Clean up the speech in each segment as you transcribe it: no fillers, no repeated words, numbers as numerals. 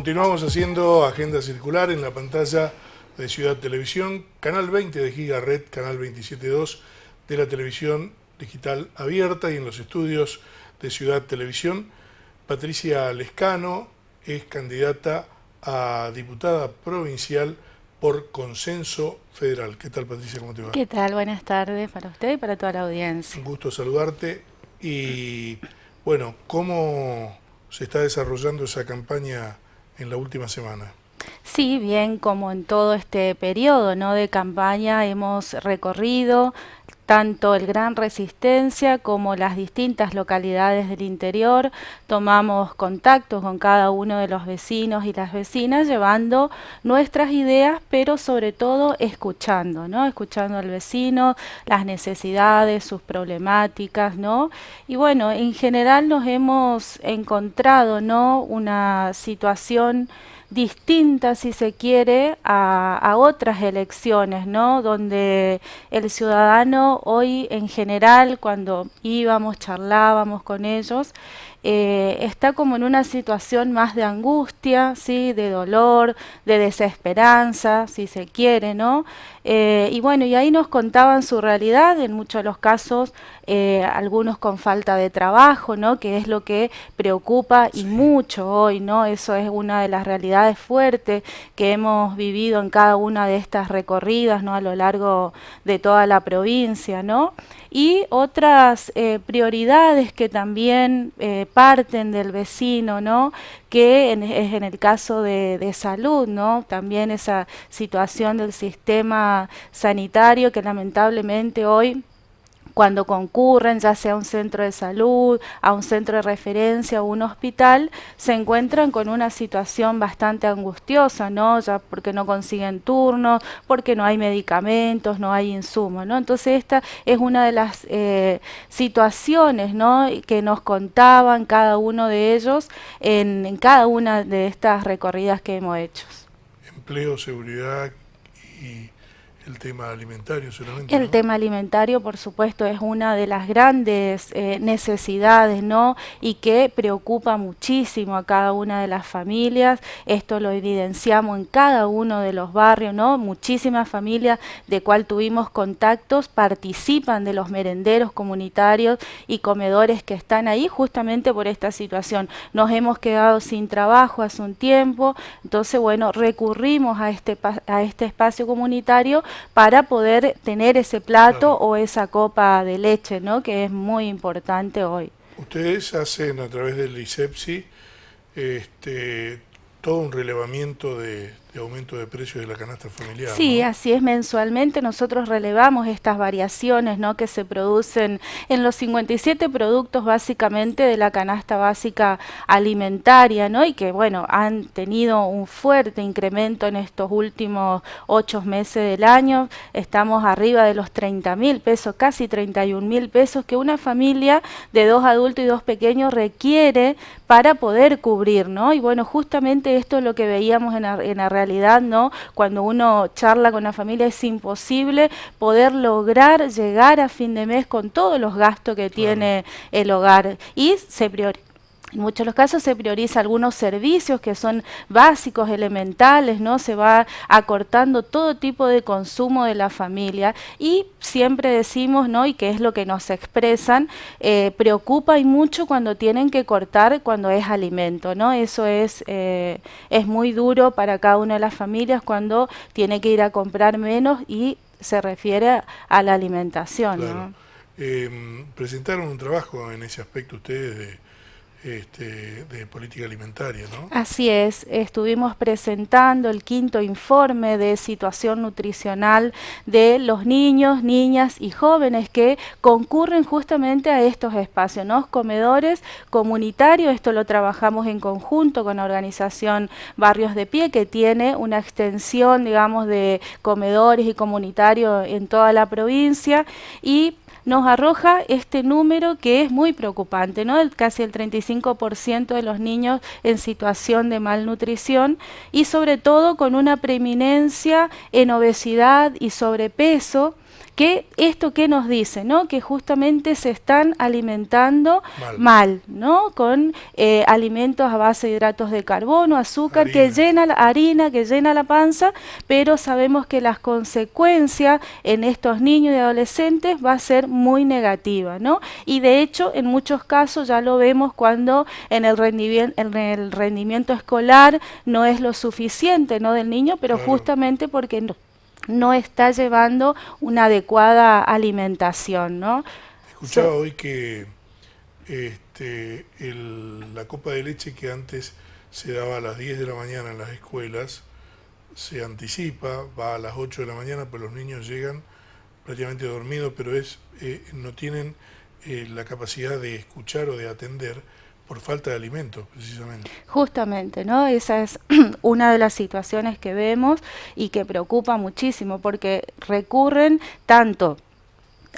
Continuamos haciendo Agenda Circular en la pantalla de Ciudad Televisión, canal 20 de Gigaret, canal 27.2 de la televisión digital abierta, y en los estudios de Ciudad Televisión, Patricia Lescano es candidata a diputada provincial por Consenso Federal. ¿Qué tal, Patricia? ¿Cómo te va? ¿Qué tal? Buenas tardes para usted y para toda la audiencia. Un gusto saludarte. Y bueno, ¿cómo se está desarrollando esa campaña en la última semana? Sí, bien, como en todo este periodo, ¿no?, de campaña hemos recorrido tanto el Gran Resistencia como las distintas localidades del interior. Tomamos contacto con cada uno de los vecinos y las vecinas, llevando nuestras ideas, pero sobre todo escuchando, ¿no? Escuchando al vecino, las necesidades, sus problemáticas, ¿no? Y bueno, en general nos hemos encontrado, ¿no?, una situación distinta, si se quiere, a otras elecciones, ¿no?, donde el ciudadano hoy en general, cuando íbamos, charlábamos con ellos, está como en una situación más de angustia, ¿sí?, de dolor, de desesperanza, si se quiere, ¿no? Y bueno, y ahí nos contaban su realidad, en muchos de los casos, algunos con falta de trabajo, ¿no?, que es lo que preocupa y Sí. mucho hoy, ¿no? Eso es una de las realidades fuertes que hemos vivido en cada una de estas recorridas, ¿no?, a lo largo de toda la provincia, ¿no? Y otras prioridades que también parten del vecino, ¿no?, que es en el caso de salud, ¿no? También esa situación del sistema sanitario que lamentablemente hoy, cuando concurren, ya sea a un centro de salud, a un centro de referencia o un hospital, se encuentran con una situación bastante angustiosa, ¿no? Ya porque no consiguen turnos, porque no hay medicamentos, no hay insumos, ¿no? Entonces esta es una de las situaciones, ¿no?, que nos contaban cada uno de ellos en cada una de estas recorridas que hemos hecho. Empleo, seguridad y el tema alimentario seguramente, El ¿no? tema alimentario, por supuesto, es una de las grandes necesidades, ¿no?, y que preocupa muchísimo a cada una de las familias. Esto lo evidenciamos en cada uno de los barrios, ¿no? Muchísimas familias de cual tuvimos contactos participan de los merenderos comunitarios y comedores que están ahí justamente por esta situación. Nos hemos quedado sin trabajo hace un tiempo, entonces, bueno, recurrimos a este espacio comunitario para poder tener ese plato Claro. o esa copa de leche, ¿no?, que es muy importante hoy. Ustedes hacen a través del ISEPSI todo un relevamiento de aumento de precios de la canasta familiar, Sí, ¿no? así es, mensualmente nosotros relevamos estas variaciones, ¿no?, que se producen en los 57 productos básicamente de la canasta básica alimentaria, ¿no?, y que, bueno, han tenido un fuerte incremento en estos últimos 8 meses del año. Estamos arriba de los 30.000 pesos, casi 31.000 pesos que una familia de 2 adultos y 2 pequeños requiere para poder cubrir, ¿no? Y bueno, justamente esto es lo que veíamos en la realidad, ¿no? Cuando uno charla con la familia, es imposible poder lograr llegar a fin de mes con todos los gastos que Claro. tiene el hogar, y en muchos de los casos se prioriza algunos servicios que son básicos, elementales, ¿no? Se va acortando todo tipo de consumo de la familia, y siempre decimos, ¿no?, y que es lo que nos expresan, preocupa y mucho cuando tienen que cortar cuando es alimento, ¿no? Eso es muy duro para cada una de las familias cuando tiene que ir a comprar menos, y se refiere a la alimentación, Claro. ¿no? Presentaron un trabajo en ese aspecto ustedes de política alimentaria, ¿no? Así es, estuvimos presentando el 5º informe de situación nutricional de los niños, niñas y jóvenes que concurren justamente a estos espacios, ¿no?, comedores comunitarios. Esto lo trabajamos en conjunto con la organización Barrios de Pie, que tiene una extensión, digamos, de comedores y comunitarios en toda la provincia, y nos arroja este número que es muy preocupante, ¿no? Casi el 35% de los niños en situación de malnutrición, y sobre todo con una preeminencia en obesidad y sobrepeso, ¿Esto qué nos dice? ¿No? Que justamente se están alimentando mal, ¿no? Con alimentos a base de hidratos de carbono, azúcar, que llena la harina, que llena la panza, pero sabemos que las consecuencias en estos niños y adolescentes va a ser muy negativa, ¿no? Y de hecho, en muchos casos ya lo vemos cuando en el rendimiento escolar no es lo suficiente, ¿no? Del niño, pero justamente porque no está llevando una adecuada alimentación, ¿no? Escuchaba hoy que la copa de leche que antes se daba a las 10 de la mañana en las escuelas, se anticipa, va a las 8 de la mañana, pues los niños llegan prácticamente dormidos, pero no tienen la capacidad de escuchar o de atender por falta de alimentos, precisamente. Justamente, ¿no? Esa es una de las situaciones que vemos y que preocupa muchísimo, porque recurren tanto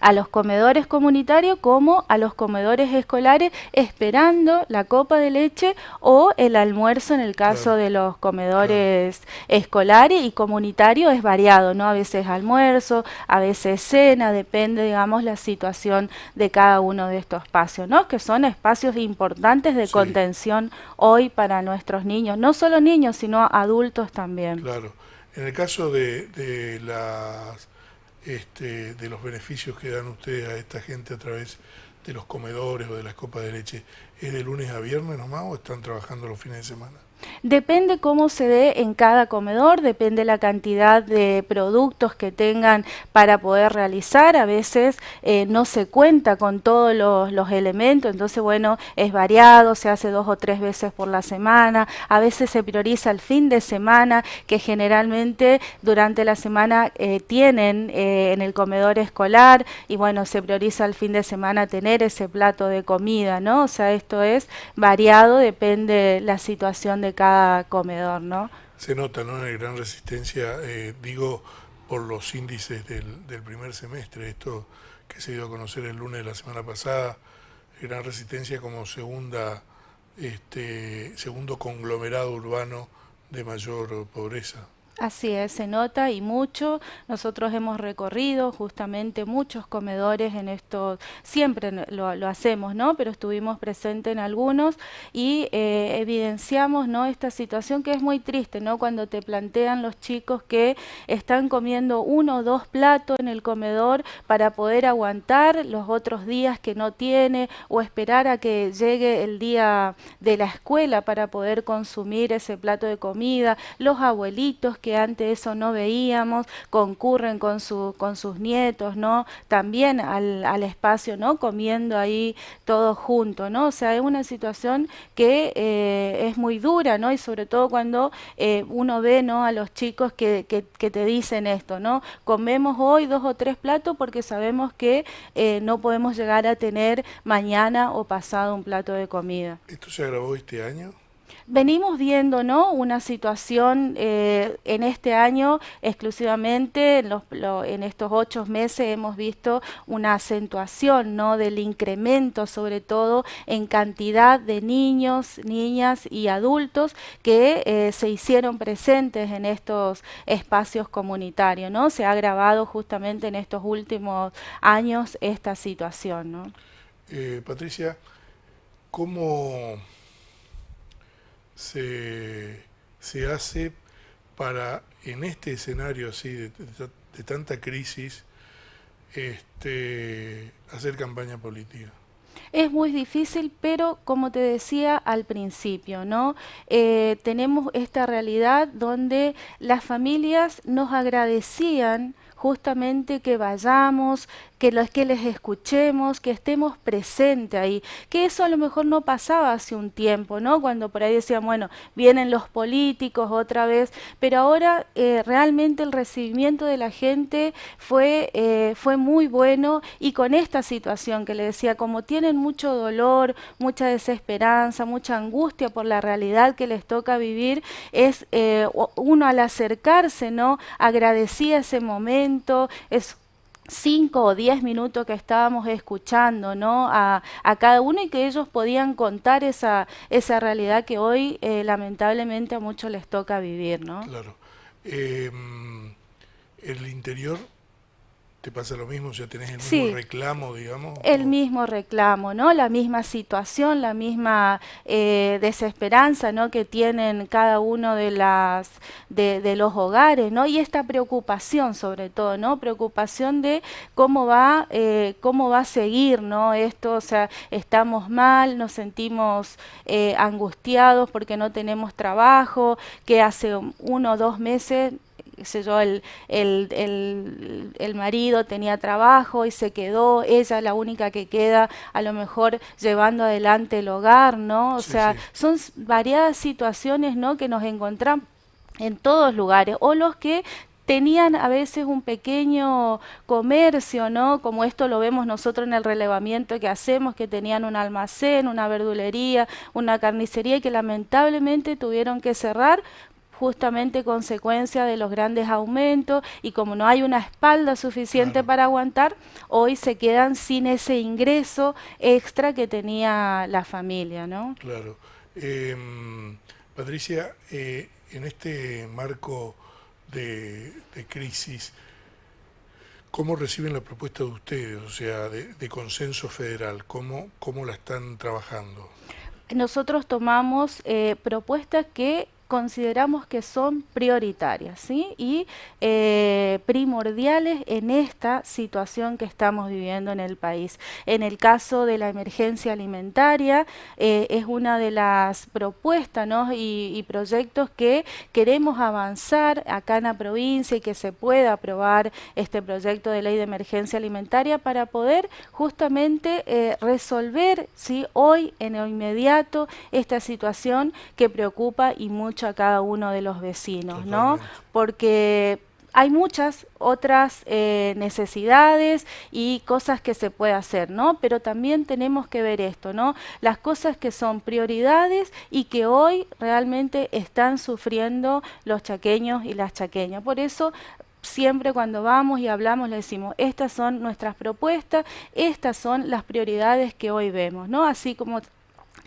a los comedores comunitarios como a los comedores escolares, esperando la copa de leche o el almuerzo en el caso de los comedores escolares, y comunitarios es variado, ¿no? A veces almuerzo, a veces cena, depende, digamos, la situación de cada uno de estos espacios, ¿no? Que son espacios importantes de contención hoy para nuestros niños, no solo niños, sino adultos también. Claro. En el caso de los beneficios que dan ustedes a esta gente a través de los comedores o de las copas de leche, ¿es de lunes a viernes nomás o están trabajando los fines de semana? Depende cómo se dé en cada comedor, depende la cantidad de productos que tengan para poder realizar. A veces no se cuenta con todos los elementos, entonces bueno, es variado, se hace 2 o 3 veces por la semana. A veces se prioriza el fin de semana, que generalmente durante la semana tienen en el comedor escolar, y bueno, se prioriza el fin de semana tener ese plato de comida, ¿no? O sea, esto es variado, depende la situación de cada comedor, ¿no? Se nota, ¿no? En Gran Resistencia, digo, por los índices del primer semestre, esto que se dio a conocer el lunes de la semana pasada, Gran Resistencia como segundo conglomerado urbano de mayor pobreza. Así es, se nota y mucho. Nosotros hemos recorrido justamente muchos comedores en estos, siempre lo hacemos, ¿no? Pero estuvimos presentes en algunos y evidenciamos, ¿no? Esta situación que es muy triste, ¿no? Cuando te plantean los chicos que están comiendo 1 o 2 platos en el comedor para poder aguantar los otros días que no tiene, o esperar a que llegue el día de la escuela para poder consumir ese plato de comida. Los abuelitos que antes eso no veíamos, concurren con sus nietos, ¿no? También al espacio, ¿no? Comiendo ahí todos juntos, ¿no? O sea, es una situación que es muy dura, ¿no? Y sobre todo cuando uno ve, ¿no? A los chicos que te dicen esto, ¿no? Comemos hoy 2 o 3 platos porque sabemos que no podemos llegar a tener mañana o pasado un plato de comida. ¿Esto se agravó este año? Venimos viendo, ¿no? Una situación en este año exclusivamente, en estos 8 meses hemos visto una acentuación, ¿no? Del incremento, sobre todo en cantidad de niños, niñas y adultos que se hicieron presentes en estos espacios comunitarios, ¿no? Se ha agravado justamente en estos últimos años esta situación, ¿no? Patricia, ¿cómo se hace para, en este escenario así de tanta crisis, hacer campaña política? Es muy difícil, pero como te decía al principio, ¿no? Tenemos esta realidad donde las familias nos agradecían justamente que vayamos, que les escuchemos, que estemos presentes ahí, que eso a lo mejor no pasaba hace un tiempo, ¿no? Cuando por ahí decían, bueno, vienen los políticos otra vez, pero ahora realmente el recibimiento de la gente fue muy bueno, y con esta situación que le decía, como tienen mucho dolor, mucha desesperanza, mucha angustia por la realidad que les toca vivir, es uno al acercarse, ¿no? Agradecía ese momento, es 5 o 10 minutos que estábamos escuchando, ¿no? a cada uno, y que ellos podían contar esa realidad que hoy lamentablemente a muchos les toca vivir, ¿no? Claro. El interior ¿Te pasa lo mismo? O sea, ¿tenés el mismo Sí, reclamo, digamos? el mismo reclamo, ¿no? La misma situación, la misma desesperanza, ¿no? Que tienen cada uno de los hogares, ¿no? Y esta preocupación, sobre todo, ¿no? Preocupación de cómo va a seguir, ¿no? Esto, o sea, estamos mal, nos sentimos angustiados porque no tenemos trabajo, que hace 1 o 2 meses qué sé yo, el marido tenía trabajo y se quedó, ella la única que queda, a lo mejor llevando adelante el hogar, ¿no? O Sí, sea, sí, son variadas situaciones, ¿no? Que nos encontramos en todos lugares, o los que tenían a veces un pequeño comercio, ¿no? Como esto lo vemos nosotros en el relevamiento que hacemos, que tenían un almacén, una verdulería, una carnicería y que lamentablemente tuvieron que cerrar justamente consecuencia de los grandes aumentos y como no hay una espalda suficiente claro, para aguantar, hoy se quedan sin ese ingreso extra que tenía la familia, ¿no? claro. Patricia, en este marco de crisis, ¿cómo reciben la propuesta de ustedes, o sea, de consenso federal? ¿Cómo la están trabajando? Nosotros tomamos propuestas que consideramos que son prioritarias, ¿sí? Y primordiales en esta situación que estamos viviendo en el país. En el caso de la emergencia alimentaria, es una de las propuestas, ¿no? y proyectos que queremos avanzar acá en la provincia y que se pueda aprobar este proyecto de ley de emergencia alimentaria para poder justamente resolver, ¿sí? Hoy en lo inmediato esta situación que preocupa y mucho a cada uno de los vecinos, ¿no? Totalmente. Porque hay muchas otras necesidades y cosas que se puede hacer, ¿no? Pero también tenemos que ver esto, ¿no? Las cosas que son prioridades y que hoy realmente están sufriendo los chaqueños y las chaqueñas. Por eso siempre cuando vamos y hablamos le decimos, estas son nuestras propuestas, estas son las prioridades que hoy vemos, ¿no? Así como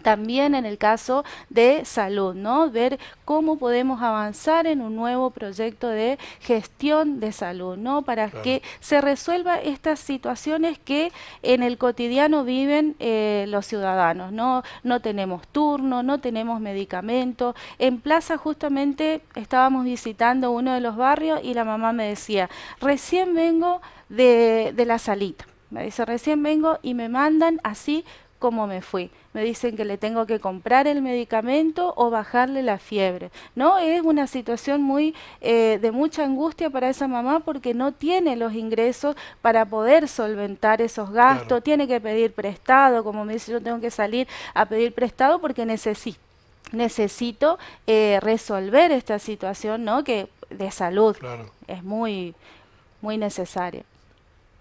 también en el caso de salud, ¿no? Ver cómo podemos avanzar en un nuevo proyecto de gestión de salud, ¿no? Para Claro. que se resuelva estas situaciones que en el cotidiano viven los ciudadanos, ¿no? No tenemos turno, no tenemos medicamentos. En Plaza justamente estábamos visitando uno de los barrios y la mamá me decía, recién vengo de la salita. Me dice, recién vengo y me mandan así como me fui. Me dicen que le tengo que comprar el medicamento o bajarle la fiebre. ¿No? Es una situación muy de mucha angustia para esa mamá porque no tiene los ingresos para poder solventar esos Claro, gastos, tiene que pedir prestado, como me dice, yo tengo que salir a pedir prestado porque necesito resolver esta situación, ¿no? Que de salud claro. es muy necesaria.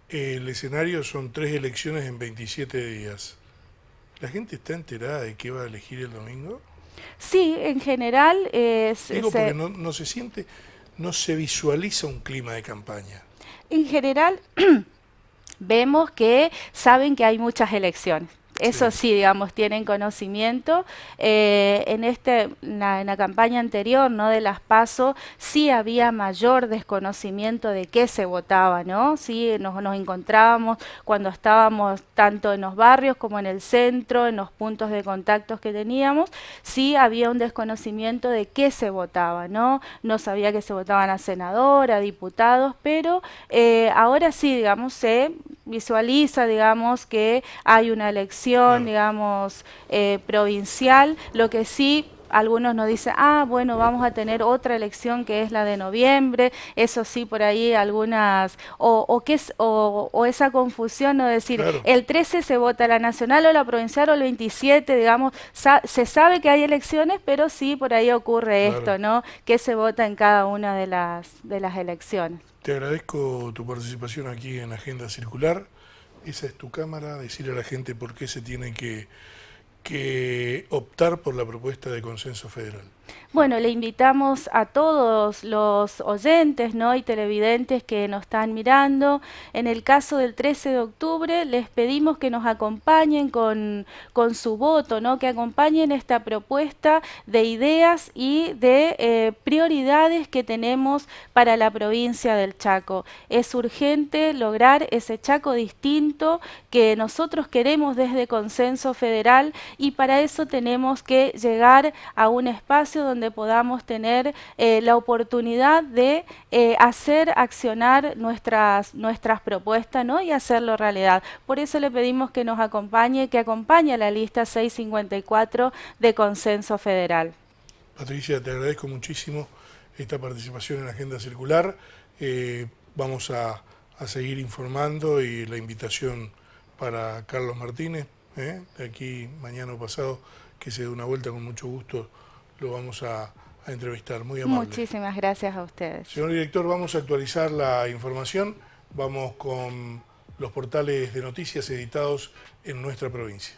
El escenario son 3 elecciones en 27 días. ¿La gente está enterada de qué va a elegir el domingo? Sí, en general Digo porque no se siente, no se visualiza un clima de campaña. en general vemos que saben que hay muchas elecciones. Eso Sí, sí, digamos, tienen conocimiento. En la campaña anterior, ¿no? De las PASO, sí había mayor desconocimiento de qué se votaba, ¿no? Sí, nos encontrábamos cuando estábamos tanto en los barrios como en el centro, en los puntos de contactos que teníamos, sí había un desconocimiento de qué se votaba, ¿no? No sabía que se votaban a senador, a diputados, pero ahora sí, digamos, se visualiza, digamos, que hay una elección, claro. digamos, provincial, lo que sí algunos nos dicen, ah, bueno, vamos a tener otra elección que es la de noviembre, eso sí, por ahí algunas, o esa confusión, no decir, Claro, el 13 se vota la nacional o la provincial o el 27, digamos, se sabe que hay elecciones, pero sí, por ahí ocurre claro. esto, ¿no? Que se vota en cada una de las elecciones. Te agradezco tu participación aquí en Agenda Circular. Esa es tu cámara, decir a la gente por qué se tiene que optar por la propuesta de consenso federal. Bueno, le invitamos a todos los oyentes, ¿no?, y televidentes que nos están mirando. En el caso del 13 de octubre, les pedimos que nos acompañen con su voto, ¿no?, que acompañen esta propuesta de ideas y de prioridades que tenemos para la provincia del Chaco. Es urgente lograr ese Chaco distinto que nosotros queremos desde Consenso Federal, y para eso tenemos que llegar a un espacio donde podamos tener la oportunidad de hacer accionar nuestras propuestas, ¿no?, y hacerlo realidad. Por eso le pedimos que nos acompañe, que acompañe a la lista 654 de Consenso Federal. Patricia, te agradezco muchísimo esta participación en la Agenda Circular. Vamos a seguir informando, y la invitación para Carlos Martínez, de aquí mañana o pasado, que se dé una vuelta, con mucho gusto lo vamos a entrevistar. Muy amable. Muchísimas gracias a ustedes. Señor director, vamos a actualizar la información. Vamos con los portales de noticias editados en nuestra provincia.